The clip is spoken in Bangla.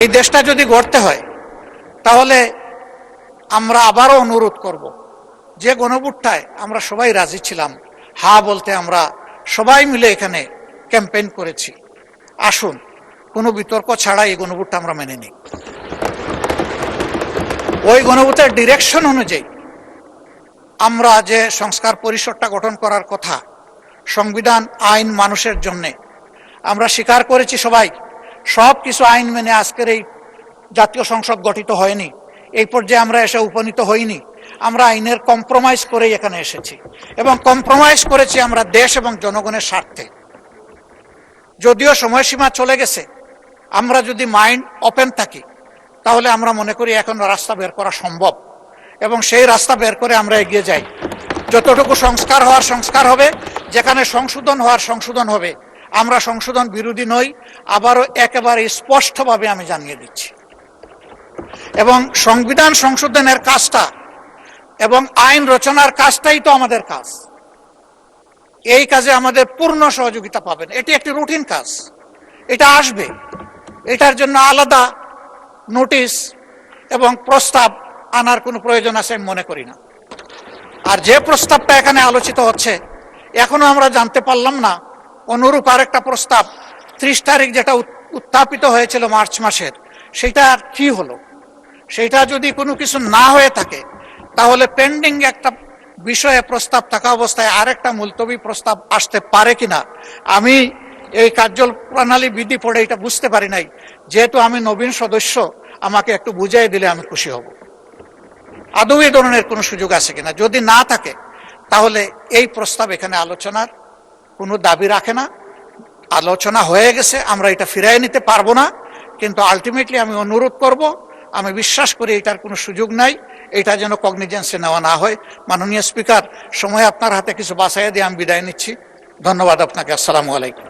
এই দেশটা যদি গড়তে হয় তাহলে আমরা আবারও অনুরোধ করব, যে গণভোটটায় আমরা সবাই রাজি ছিলাম, হ্যাঁ বলতে আমরা সবাই মিলে এখানে ক্যাম্পেইন করেছি, আসুন কোনো বিতর্ক ছাড়া এই গণভোটটা আমরা মেনে নিই। ওই গণভোটের ডিরেকশন অনুযায়ী আমরা যে সংস্কার পরিষদটা গঠন করার কথা, সংবিধান আইন মানুষের জন্যে, আমরা স্বীকার করেছি সবাই সব কিছু আইন মেনে আজকের এই জাতীয় সংসদ গঠিত হয়নি, এই পর্যায়ে আমরা এসে উপনীত হইনি। আমরা আইনের কম্প্রোমাইজ করেই এখানে এসেছি এবং কম্প্রোমাইজ করেছি আমরা দেশ এবং জনগণের স্বার্থে। যদিও সময়সীমা চলে গেছে, আমরা যদি মাইন্ড ওপেন থাকি তাহলে আমরা মনে করি এখন রাস্তা বের করা সম্ভব এবং সেই রাস্তা বের করে আমরা এগিয়ে যাই। যতটুকু সংস্কার হওয়ার সংস্কার হবে, যেখানে সংশোধন হওয়ার সংশোধন হবে। আমরা সংশোধন বিরোধী নই, আবারও একেবারে স্পষ্টভাবে আমি জানিয়ে দিচ্ছি। এবং সংবিধান সংশোধনের কাজটা এবং আইন রচনার কাজটাই তো আমাদের কাজ। এই কাজে আমাদের পূর্ণ সহযোগিতা পাবেন। এটি একটি রুটিন কাজ, এটা আসবে, এটার জন্য আলাদা নোটিশ এবং প্রস্তাব আনার কোনো প্রয়োজন আছে আমি মনে করি না। আর যে প্রস্তাবটা এখানে আলোচিত হচ্ছে, এখনো আমরা জানতে পারলাম না অনুরূপ আরেকটা প্রস্তাব 30 তারিখ যেটা উত্থাপিত হয়েছিল মার্চ মাসের, সেটা আর কি হলো। সেটা যদি কোনো কিছু না হয়ে থাকে তাহলে পেন্ডিং একটা বিষয়ে প্রস্তাব থাকা অবস্থায় আরেকটা মুলতবি প্রস্তাব আসতে পারে কিনা আমি এই কার্যপ্রণালী বিধি পড়ে এটা বুঝতে পারি নাই। যেহেতু আমি নবীন সদস্য, আমাকে একটু বুঝিয়ে দিলে আমি খুশি হব। আদৌ এই ধরনের কোনো সুযোগ আছে কিনা, যদি না থাকে তাহলে এই প্রস্তাব এখানে আলোচনার কোনো দাবি রাখে না। আলোচনা হয়ে গেছে, আমরা এটা ফিরিয়ে নিতে পারবো না, কিন্তু আলটিমেটলি আমি অনুরোধ করব, আমি বিশ্বাস করি এটার কোনো সুযোগ নাই, এটা যেন কগনিজেন্সে নেওয়া না হয়। মাননীয় স্পিকার, সময় আপনার হাতে কিছু বাঁচাইয়া দিয়ে আমি বিদায় নিচ্ছি। ধন্যবাদ আপনাকে। আসসালামু আলাইকুম।